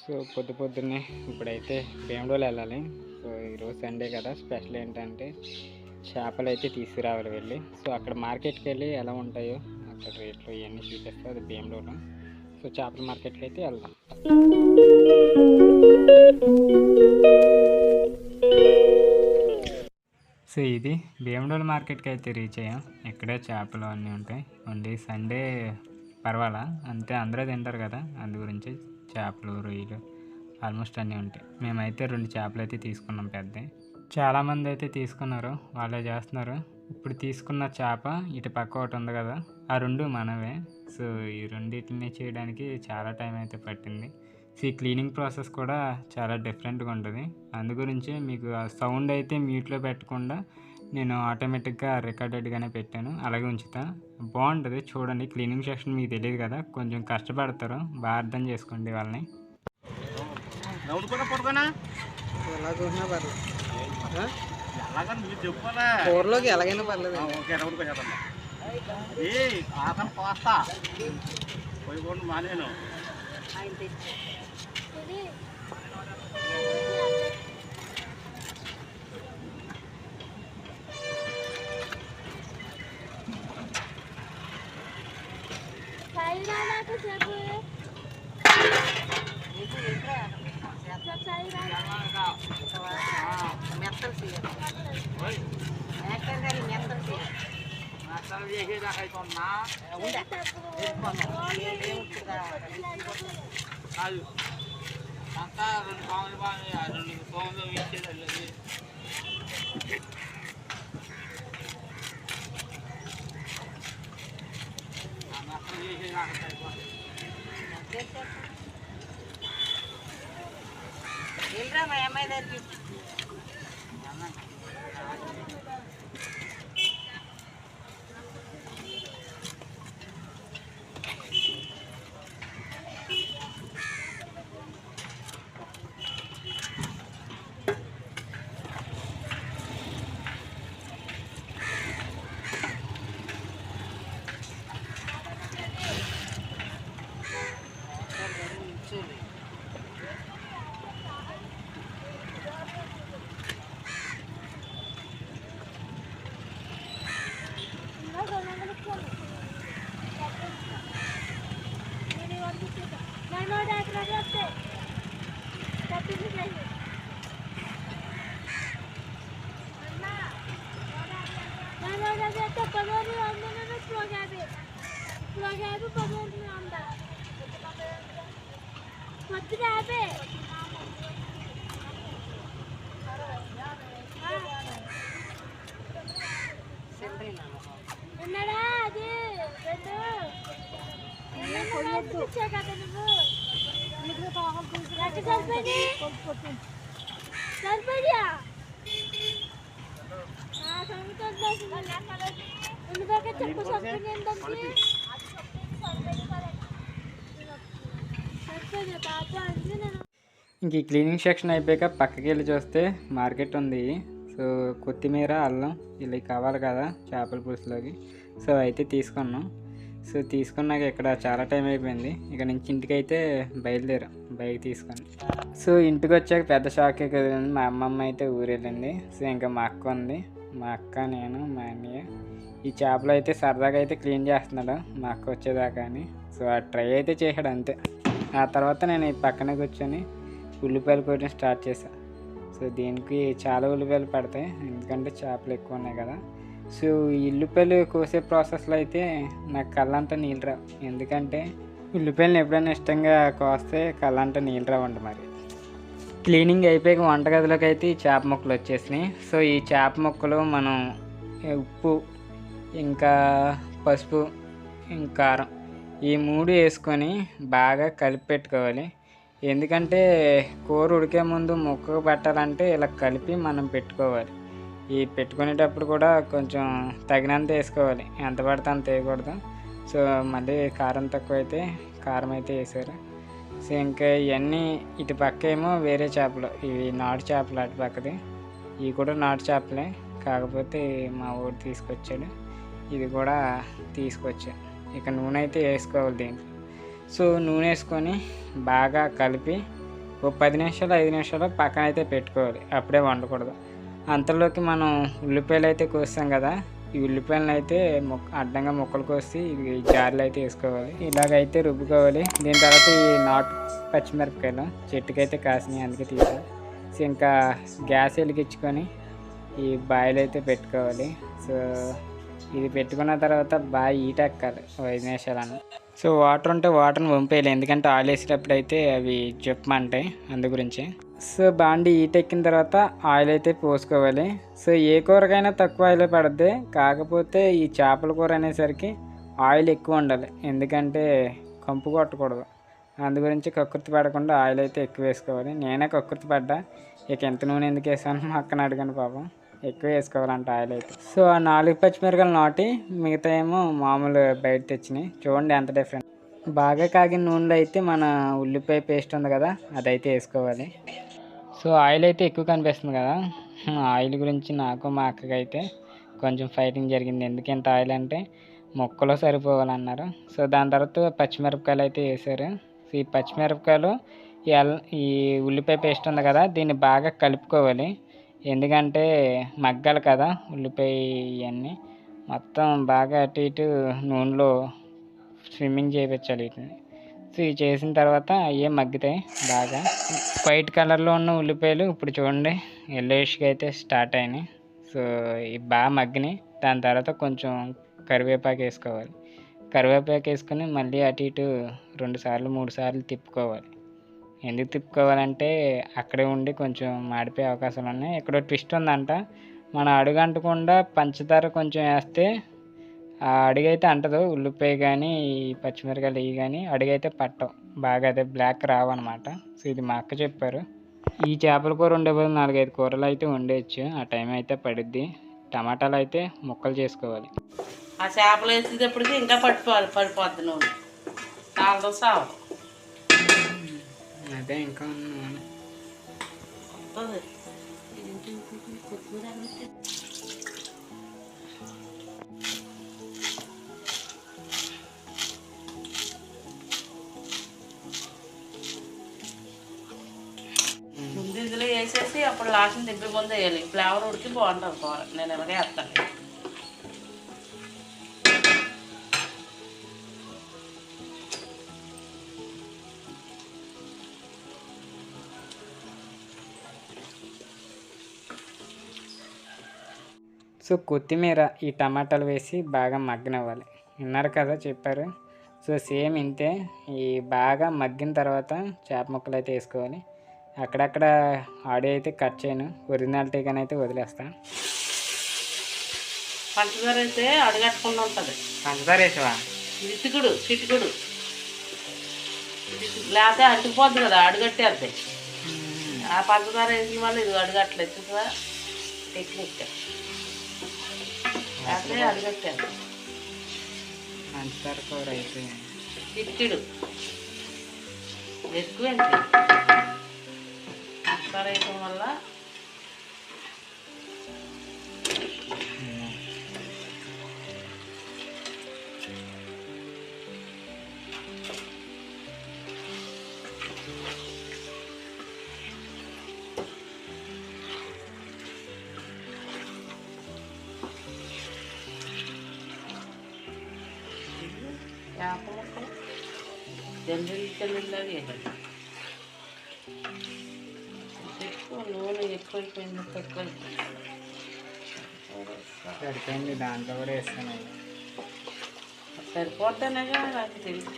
So పొద్దున్నే ఇప్పుడైతే భీమడోలు వెళ్ళాలి. సో ఈరోజు సండే కదా, స్పెషల్ ఏంటంటే చేపలు అయితే తీసుకురావాలి వెళ్ళి. సో అక్కడ మార్కెట్కి వెళ్ళి ఎలా ఉంటాయో అక్కడ రేట్లు ఇవన్నీ చూపిస్తే అది భీమడోలు. సో చేపల మార్కెట్కి అయితే వెళ్దాం. సో ఇది భీమడోలు మార్కెట్కి అయితే రీచ్ అయ్యాం. ఇక్కడే చేపలు అన్నీ ఉంటాయి. ఓన్లీ సండే పర్వాలా, అంతే అందరూ తింటారు కదా, అందు గురించి చేపలు రొయ్యలు ఆల్మోస్ట్ అన్నీ ఉంటాయి. మేమైతే 2 చేపలు అయితే తీసుకున్నాం పెద్ద. చాలామంది అయితే తీసుకున్నారు, వాళ్ళే చేస్తున్నారు. ఇప్పుడు తీసుకున్న చేప ఇటు పక్క ఒకటి ఉంది కదా, ఆ 2 మనవే. సో ఈ రెండింటిని చేయడానికి చాలా టైం అయితే పట్టింది. సో ఈ క్లీనింగ్ ప్రాసెస్ కూడా చాలా డిఫరెంట్గా ఉంటుంది. అందు గురించి మీకు ఆ సౌండ్ అయితే మ్యూట్లో పెట్టకుండా నేను ఆటోమేటిక్గా రికార్డెడ్గానే పెట్టాను, అలాగే ఉంచుతా. బాగుంటుంది చూడండి. క్లీనింగ్ సెక్షన్ మీకు తెలియదు కదా, కొంచెం కష్టపడతారు, బాగా అర్థం చేసుకోండి వాళ్ళని. కూరలోకి ఎలాగైనా పర్లేదు. మానేను కాదు అంతా 2 పాములు బాగా 2 పాములు ఇచ్చేది. నష్టం చేసేది నాకు వెళ్ళరా మా అమ్మాయి దగ్గరికి. ఇంక ఈ క్లీనింగ్ సెక్షన్ అయిపోయాక పక్కకి వెళ్ళి చూస్తే మార్కెట్ ఉంది. సో కొత్తిమీర, అల్లం ఇలా కావాలి కదా చేపల పులుసులోకి. సో అయితే తీసుకున్నాం. సో తీసుకున్నాక ఇక్కడ చాలా టైం అయిపోయింది. ఇక నుంచి ఇంటికి అయితే బయలుదేరాం బైక్ తీసుకొని. సో ఇంటికి వచ్చాక పెద్ద షాకే కదండి, మా అమ్మమ్మ అయితే ఊరు వెళ్ళింది. సో ఇంకా మా అక్క ఉంది, మా అక్క, నేను, మా అన్నయ్య. ఈ చేపలు అయితే సరదాగా అయితే క్లీన్ చేస్తున్నాడు మా అక్క వచ్చేదాకా అని. సో ఆ ట్రై అయితే చేశాడు అంతే. ఆ తర్వాత నేను ఈ పక్కన కూర్చొని ఉల్లిపాయలు కోయడం స్టార్ట్ చేశాను. సో దీనికి చాలా ఉల్లిపాయలు పడతాయి, ఎందుకంటే చేపలు ఎక్కువ ఉన్నాయి కదా. సో ఈ ఉల్లిపాయలు కోసే ప్రాసెస్లో అయితే నాకు కళ్ళంతా నీళ్ళు రావు, ఎందుకంటే ఉల్లిపాయలను ఎప్పుడైనా ఇష్టంగా కోస్తే కళ్ళంతా నీళ్ళు రావండి. మరి క్లీనింగ్ అయిపోయాక వంటగదిలోకి అయితే ఈ చేప ముక్కలు వచ్చేసినాయి. సో ఈ చేప ముక్కలు మనం ఉప్పు, ఇంకా పసుపు, ఇంకా కారం, ఈ 3 వేసుకొని బాగా కలిపి పెట్టుకోవాలి. ఎందుకంటే కూర ఉడికే ముందు ముక్కకు పెట్టాలంటే ఇలా కలిపి మనం పెట్టుకోవాలి. ఈ పెట్టుకునేటప్పుడు కూడా కొంచెం తగినంత వేసుకోవాలి, ఎంత పడితే అంత వేయకూడదు. సో మళ్ళీ కారం తక్కువ అయితే కారం అయితే వేసారు. సో ఇంకా ఇవన్నీ ఇటు పక్క ఏమో వేరే చేపలు, ఇవి నాటు చేపలు అటు పక్కది. ఇవి కూడా నాటు చేపలే, కాకపోతే మా ఊరు తీసుకొచ్చాడు, ఇది కూడా తీసుకొచ్చా. ఇక నూనె అయితే వేసుకోవాలి దీంట్లో. సో నూనె వేసుకొని బాగా కలిపి ఓ 10 నిమిషాలు 5 నిమిషాలు పక్కన అయితే పెట్టుకోవాలి, అప్పుడే వండకూడదు. అంతలోకి మనం ఉల్లిపాయలు అయితే కోస్తాం కదా, ఈ ఉల్లిపాయలను అయితే అడ్డంగా ముక్కలు కోసి ఇవి జార్లు అయితే వేసుకోవాలి. ఇలాగైతే రుబ్బుకోవాలి. దీని తర్వాత ఈ నాటు పచ్చిమిరపకాయలు చెట్టుకైతే కాసినాయి, అందుకే తీసాను. సో ఇంకా గ్యాస్ వెలిగించుకొని ఈ బాయిల్ అయితే పెట్టుకోవాలి. సో ఇది పెట్టుకున్న తర్వాత బాగా హీట్ ఎక్కాలి 5 నిమిషాలని. సో వాటర్ ఉంటే వాటర్ని వంపేయాలి, ఎందుకంటే ఆయిల్ వేసేటప్పుడు అయితే అవి చెప్పమంటాయి, అందు గురించి. సో బాండి హీట్ ఎక్కిన తర్వాత ఆయిల్ అయితే పోసుకోవాలి. సో ఏ కూరకైనా తక్కువ ఆయిల్ పడుద్ది, కాకపోతే ఈ చేపల కూర అనేసరికి ఆయిల్ ఎక్కువ ఉండాలి, ఎందుకంటే కంపు కొట్టకూడదు. అందు గురించి కక్కుర్తి పడకుండా ఆయిల్ అయితే ఎక్కువ వేసుకోవాలి. నేనే కక్కుర్తి పడ్డా, ఇక ఎంత నూనె ఎందుకు వేసాను మా అక్కని అడిగాను, పాపం ఎక్కువ వేసుకోవాలంట ఆయిల్ అయితే. సో ఆ 4 పచ్చిమిరకాయలు నాటి, మిగతా ఏమో మామూలు బయట తెచ్చినాయి. చూడండి ఎంత డిఫరెంట్. బాగా కాగిన నూనెలో అయితే మన ఉల్లిపాయ పేస్ట్ ఉంది కదా, అదైతే వేసుకోవాలి. సో ఆయిల్ అయితే ఎక్కువ కనిపిస్తుంది కదా, ఆయిల్ గురించి నాకు మా అక్కకి అయితే కొంచెం ఫైటింగ్ జరిగింది. ఎందుకంటే ఆయిల్ అంటే ముక్కలో సరిపోవాలన్నారు. సో దాని తర్వాత పచ్చిమిరపకాయలు అయితే వేసారు. సో ఈ పచ్చిమిరపకాయలు ఈ ఉల్లిపాయ పేస్ట్ ఉంది కదా, దీన్ని బాగా కలుపుకోవాలి, ఎందుకంటే మగ్గాలి కదా ఉల్లిపాయ ఇవన్నీ. మొత్తం బాగా అటు ఇటు నూనెలో స్విమ్మింగ్ చేయించాలి వీటిని. సో ఇవి చేసిన తర్వాత అవి మగ్గుతాయి బాగా. వైట్ కలర్లో ఉన్న ఉల్లిపాయలు ఇప్పుడు చూడండి ఎల్లోయిష్గా అయితే స్టార్ట్ అయినాయి. సో ఇవి బాగా మగ్గినాయి. దాని తర్వాత కొంచెం కరివేపాకు వేసుకోవాలి. కరివేపాకు వేసుకొని మళ్ళీ అటు ఇటు 2 సార్లు 3 సార్లు తిప్పుకోవాలి. ఎందుకు తిప్పుకోవాలంటే అక్కడే ఉండి కొంచెం మాడిపోయే అవకాశాలు ఉన్నాయి. ఇక్కడ ట్విస్ట్ ఉందంట, మన అడుగు అంటకుండా పంచదార కొంచెం వేస్తే ఆ అడుగైతే అంటదు, ఉల్లిపాయ కానీ ఈ పచ్చిమిరకాయలు ఇవి కానీ అడుగైతే పట్టవు బాగా, అదే బ్లాక్ రావన్నమాట. సో ఇది మా అక్క చెప్పారు. ఈ చేపల కూర వండే బదులు 4-5 కూరలు అయితే వండేయచ్చు, ఆ టైం అయితే పడుద్ది. టమాటాలు అయితే ముక్కలు చేసుకోవాలి. ఆ చేపలు వేసేటప్పటికి ఇంకా పడిపోద్ది నూనె, నాలుగు సావు అదే ఇంకా ముందు ఇందులో వేసేసి అప్పుడు లాస్ట్ దిబ్బి ముందు వేయాలి, ఫ్లేవర్ ఉడికి బాగుంటుంది కూర. నేను ఇలాగే వేస్తాను. సో కొత్తిమీర ఈ టమాటాలు వేసి బాగా మగ్గనివ్వాలి. విన్నారు కదా చెప్పారు. సో సేమ్ ఇంతే. ఈ బాగా మగ్గిన తర్వాత చేప ముక్కలు అయితే వేసుకోవాలి. అక్కడక్కడ ఆడియో అయితే కట్ చేయను, ఒరిజినాలిటీగానే అయితే వదిలేస్తాను. పంచదార అయితే అడగట్టకుండా ఉంటుంది. పంచదార వేసావా? చిటికుడు లేకపోతే అంటుకుపోద్ది కదా, అడుగట్టేద్ది. ఆ పంచదార వేసిన వల్ల ఇది అడుగట్లేదు చూసా, టెక్నిక్ లేకపోతే అడుగట్టేది. పంచదార కూర అయితే చిటికుడు ఎక్కువేంటి పంచదార వేయడం వల్ల చేప ముక్కలు జల్లిలాగా వేయాలి. ఎక్కువ నూనె ఎక్కువైపోయింది, తక్కువ సరిపోయింది, దాంట్లో కూడా వేస్తాను. సరిపోతానేగా నాకు తెలుసు.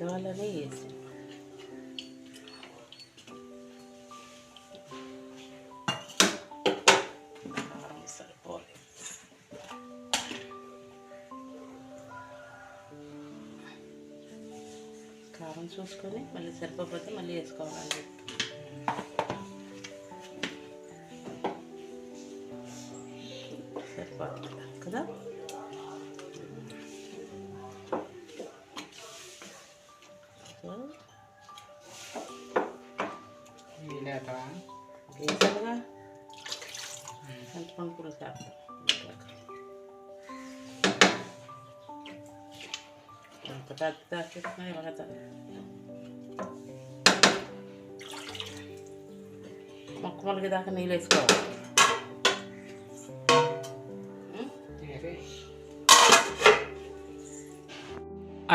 కర్రల వల్లనే వేసి సరిపోలేదు. కారం చూసుకొని మళ్ళీ సరిపోతే మళ్ళీ వేసుకోవాలండి. సరిపోతుంది కదా. వేసానుగా చింతపండు పులుసు వేస్తాం. ఎంత పెద్ద తాకిస్తున్నా ఇలాగ మొక్కలకి దాకా నీళ్ళు వేసుకోవాలి.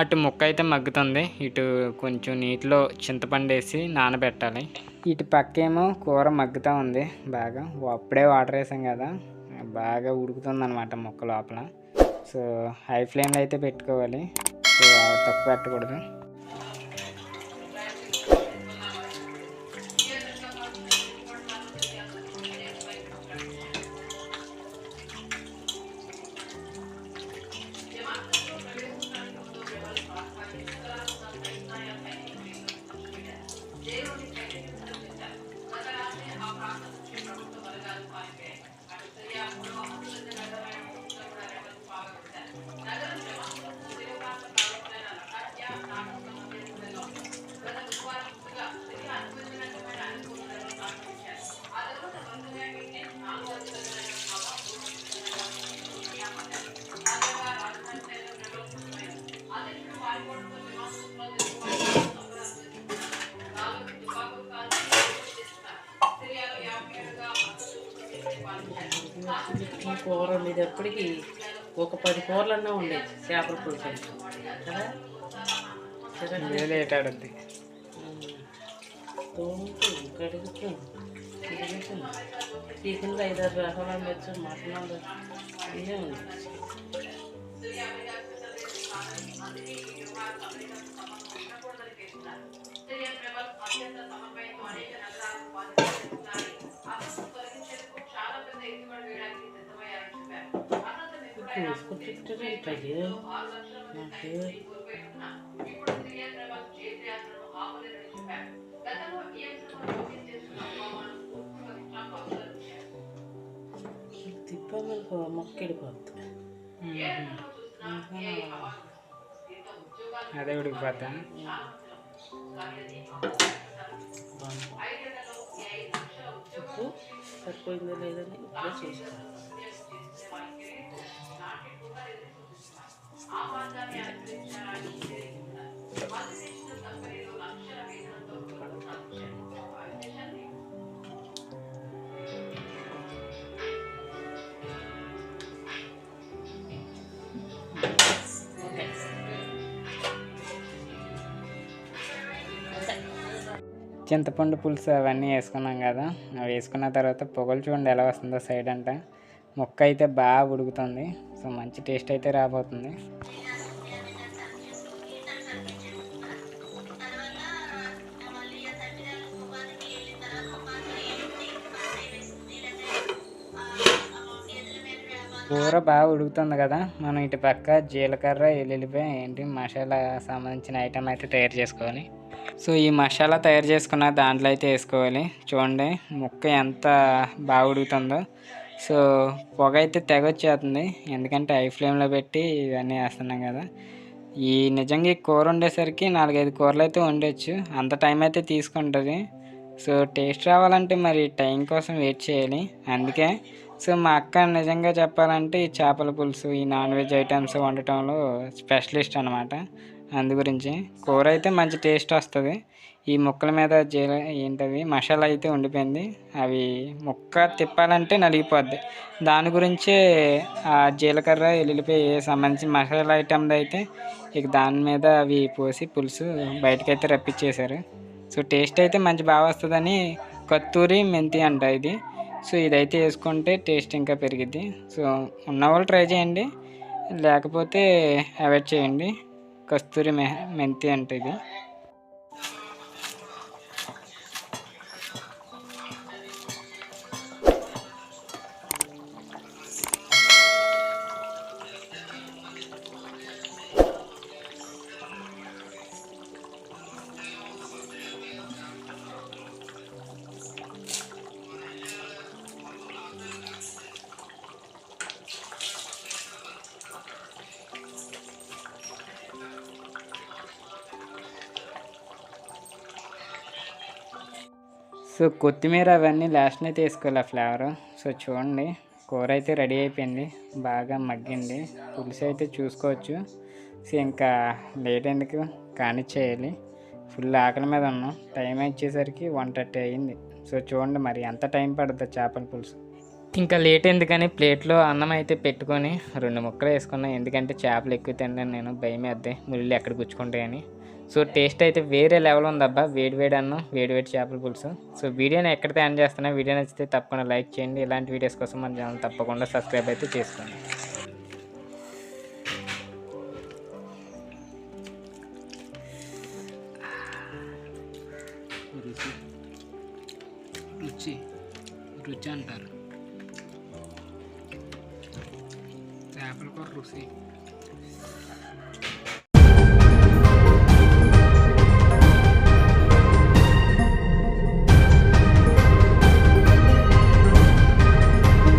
అటు ముక్క అయితే మగ్గుతుంది, ఇటు కొంచెం నీటిలో చింతపండు వేసి నానబెట్టాలి. ఇటు పక్కేమో కూర మగ్గుతూ ఉంది బాగా. అప్పుడే వాటర్ వేసాం కదా, బాగా ఉడుకుతుంది అనమాట ముక్క లోపల. సో హై ఫ్లేమ్లో అయితే పెట్టుకోవాలి, సో తక్కువ పెట్టకూడదు. కూర ఉండేటప్పటికి ఒక 10 కూరలన్నా ఉండేది చేపల పులుసు కదా. లేట్ ఆడుద్ది. కడుగుతూ చికెన్లో 5-6 రకాలు ఉండొచ్చు, మటన్ ఉండొచ్చు, ఇవే ఉండొచ్చు. వేసుకుంటుంటారంటే నాకు తిప్పమనుకో మొక్కెడిపోతుంది. అదే ఉడికిపోతా. ఉప్పు సరిపోయిందో లేదని ఇప్పుడే చూసుకోవాలి. చింతపండు పులుసు అవన్నీ వేసుకున్నాం కదా, అవి వేసుకున్న తర్వాత పొగలు చూడండి ఎలా వస్తుందో సైడ్ అంట. ముక్క అయితే బాగా ఉడుకుతుంది, సో మంచి టేస్ట్ అయితే రాబోతుంది. కూర బాగా ఉడుకుతుంది కదా, మనం ఇటు పక్క జీలకర్ర ఎల్లుల్లిపాయ మసాలా సంబంధించిన ఐటమ్ అయితే తయారు చేసుకోవాలి. సో ఈ మసాలా తయారు చేసుకున్న దాంట్లో అయితే వేసుకోవాలి. చూడండి ముక్క ఎంత బాగా ఉడుకుతుందో. సో పొగ అయితే తెగ వచ్చేస్తుంది, ఎందుకంటే హై ఫ్లేమ్లో పెట్టి ఇవన్నీ వేస్తున్నాం కదా. నిజంగా ఈ కూర వండేసరికి 4-5 కూరలు అయితే వండొచ్చు, అంత టైం అయితే తీసుకుంటుంది. సో టేస్ట్ రావాలంటే మరి టైం కోసం వెయిట్ చేయాలి. అందుకే సో మా అక్క నిజంగా చెప్పాలంటే ఈ చేపల పులుసు, ఈ నాన్ వెజ్ ఐటమ్స్ వండటంలో స్పెషలిస్ట్ అనమాట. అందు గురించి కూర అయితే మంచి టేస్ట్ వస్తుంది. ఈ ముక్కల మీద ఏంటవి మసాలా అయితే ఉండిపోయింది, అవి ముక్క తిప్పాలంటే నలిగిపోద్ది. దాని గురించే ఆ జీలకర్ర ఎల్లుల్లిపాయ సంబంధించిన మసాలా ఐటమ్ అయితే ఇక దాని మీద అవి పోసి పులుసు బయటకైతే రప్పించేశారు. సో టేస్ట్ అయితే మంచి బాగా వస్తుందని కస్తూరి మెంతి అంట ఇది. సో ఇదైతే వేసుకుంటే టేస్ట్ ఇంకా పెరిగిద్ది. సో ఉన్నవాళ్ళు ట్రై చేయండి, లేకపోతే అవాయిడ్ చేయండి. కస్తూరి మెంతి అంటే ఇది. సో కొత్తిమీర అవన్నీ లాస్ట్నే తీసుకోవాలి ఆ ఫ్లేవర్. సో చూడండి, కూర అయితే రెడీ అయిపోయింది, బాగా మగ్గింది. పులుసు అయితే చూసుకోవచ్చు. సో ఇంకా లేట్ ఎందుకు, కానిచ్చేయాలి. ఫుల్ ఆకలి మీద ఉన్నాం. టైం వచ్చేసరికి 1:30 అయ్యింది. సో చూడండి మరి ఎంత టైం పడుతుంది చేపల పులుసు. ఇంకా లేట్ ఎందుకని ప్లేట్లో అన్నం అయితే పెట్టుకొని 2 ముక్కలు వేసుకున్నాను. ఎందుకంటే చేపలు ఎక్కువ తిన్నాను నేను, భయం వేద్దే ముళ్ళు ఎక్కడ గుచ్చుకుంటాయని. సో టేస్ట్ అయితే వేరే లెవెల్ ఉందబ్బా, వేడి అన్నం, వేడి చేపల పులుసు. సో వీడియోని ఎక్కడితే ఎండ్ చేస్తున్నా, వీడియో నచ్చితే తప్పకుండా లైక్ చేయండి. ఇలాంటి వీడియోస్ కోసం మన ఛానల్ తప్పకుండా సబ్స్క్రైబ్ అయితే చేసుకోండి. రుచి రుచి అంటారు, చేపల కూర రుచి.